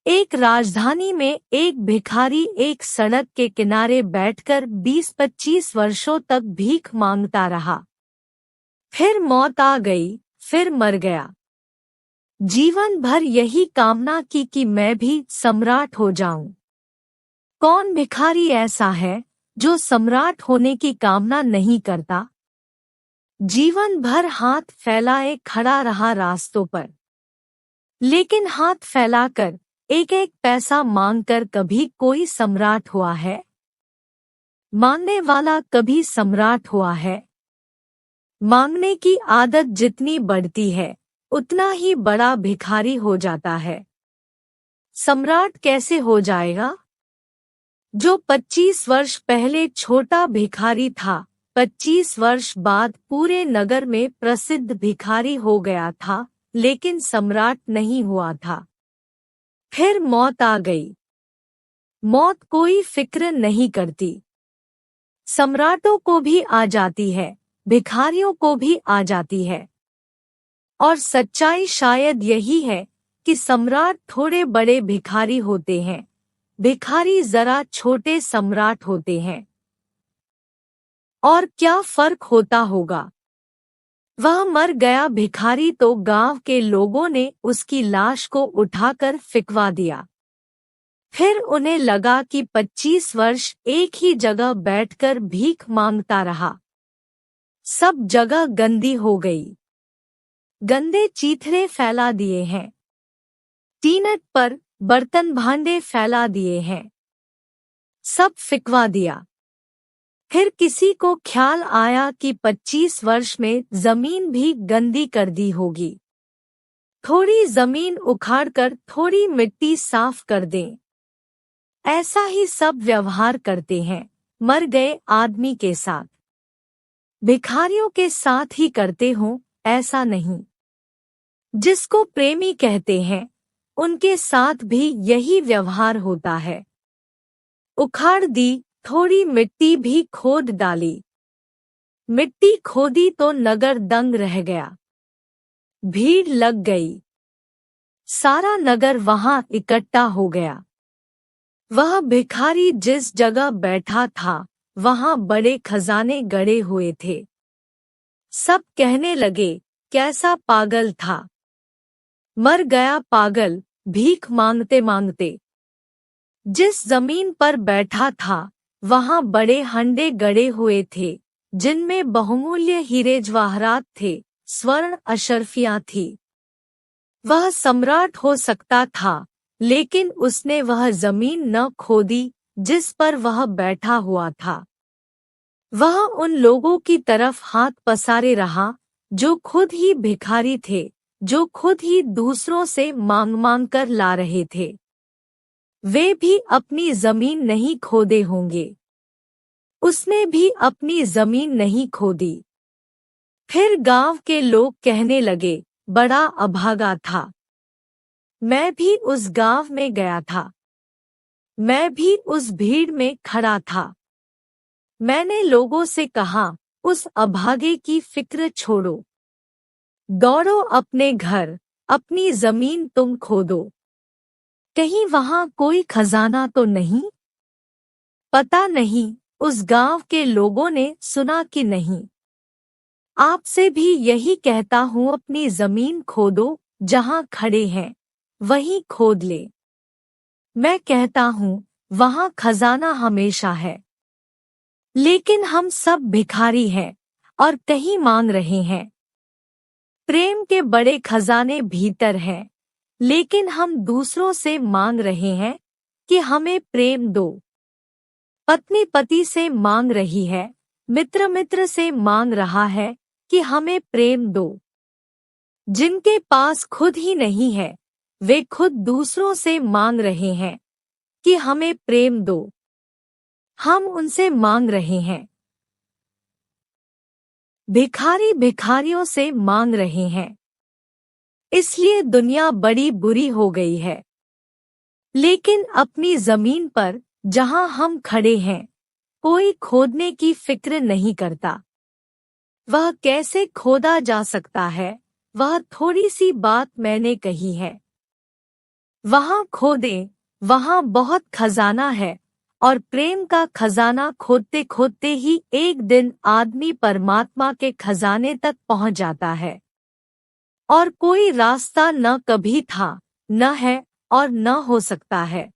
एक राजधानी में एक भिखारी एक सड़क के किनारे बैठकर 20-25 वर्षों तक भीख मांगता रहा। फिर मौत आ गई, फिर मर गया। जीवन भर यही कामना की कि मैं भी सम्राट हो जाऊं। कौन भिखारी ऐसा है जो सम्राट होने की कामना नहीं करता? जीवन भर हाथ फैलाए खड़ा रहा रास्तों पर, लेकिन हाथ फैलाकर एक एक पैसा मांगकर कभी कोई सम्राट हुआ है? मांगने वाला कभी सम्राट हुआ है? मांगने की आदत जितनी बढ़ती है उतना ही बड़ा भिखारी हो जाता है। सम्राट कैसे हो जाएगा? जो 25 वर्ष पहले छोटा भिखारी था, 25 वर्ष बाद पूरे नगर में प्रसिद्ध भिखारी हो गया था, लेकिन सम्राट नहीं हुआ था। फिर मौत आ गई। मौत कोई फिक्र नहीं करती। सम्राटों को भी आ जाती है, भिखारियों को भी आ जाती है। और सच्चाई शायद यही है कि सम्राट थोड़े बड़े भिखारी होते हैं, भिखारी जरा छोटे सम्राट होते हैं। और क्या फर्क होता होगा? वह मर गया भिखारी तो गांव के लोगों ने उसकी लाश को उठाकर फिकवा दिया। फिर उन्हें लगा कि 25 वर्ष एक ही जगह बैठकर भीख मांगता रहा। सब जगह गंदी हो गई। गंदे चीथड़े फैला दिए हैं। टीनट पर बर्तन भांडे फैला दिए हैं। सब फिकवा दिया। फिर किसी को ख्याल आया कि 25 वर्ष में जमीन भी गंदी कर दी होगी। थोड़ी जमीन उखाड़कर थोड़ी मिट्टी साफ कर दें। ऐसा ही सब व्यवहार करते हैं मर गए आदमी के साथ। भिखारियों के साथ ही करते हों ऐसा नहीं। जिसको प्रेमी कहते हैं उनके साथ भी यही व्यवहार होता है। उखाड़ दी, थोड़ी मिट्टी भी खोद डाली। मिट्टी खोदी तो नगर दंग रह गया। भीड़ लग गई। सारा नगर वहां इकट्ठा हो गया। वह भिखारी जिस जगह बैठा था वहां बड़े खजाने गड़े हुए थे। सब कहने लगे कैसा पागल था। मर गया पागल, भीख मांगते मांगते। जिस जमीन पर बैठा था वहां बड़े हंडे गड़े हुए थे, जिनमें बहुमूल्य हीरे जवाहरात थे, स्वर्ण अशर्फियां थी। वह सम्राट हो सकता था, लेकिन उसने वह जमीन न खोदी जिस पर वह बैठा हुआ था। वह उन लोगों की तरफ हाथ पसारे रहा जो खुद ही भिखारी थे, जो खुद ही दूसरों से मांग मांग कर ला रहे थे। वे भी अपनी जमीन नहीं खोदे होंगे। उसने भी अपनी जमीन नहीं खोदी। फिर गांव के लोग कहने लगे बड़ा अभागा था। मैं भी उस गांव में गया था। मैं भी उस भीड़ में खड़ा था। मैंने लोगों से कहा उस अभागे की फिक्र छोड़ो। दौड़ो अपने घर, अपनी जमीन तुम खोदो। कहीं वहां कोई खजाना तो नहीं? पता नहीं उस गांव के लोगों ने सुना कि नहीं। आपसे भी यही कहता हूँ, अपनी जमीन खोदो, जहां खड़े हैं वहीं खोद ले। मैं कहता हूँ वहां खजाना हमेशा है। लेकिन हम सब भिखारी हैं और कहीं मांग रहे हैं। प्रेम के बड़े खजाने भीतर हैं, लेकिन हम दूसरों से मांग रहे हैं कि हमें प्रेम दो। पत्नी पति से मांग रही है, मित्र मित्र से मांग रहा है कि हमें प्रेम दो। जिनके पास खुद ही नहीं है, वे खुद दूसरों से मांग रहे हैं कि हमें प्रेम दो। हम उनसे मांग रहे हैं। भिखारी भिखारियों से मांग रहे हैं। इसलिए दुनिया बड़ी बुरी हो गई है। लेकिन अपनी जमीन पर जहां हम खड़े हैं, कोई खोदने की फिक्र नहीं करता। वह कैसे खोदा जा सकता है, वह थोड़ी सी बात मैंने कही है। वहाँ खोदें, वहाँ बहुत खजाना है। और प्रेम का खजाना खोदते खोदते ही एक दिन आदमी परमात्मा के खजाने तक पहुँच जाता है। और कोई रास्ता न कभी था, न है और न हो सकता है।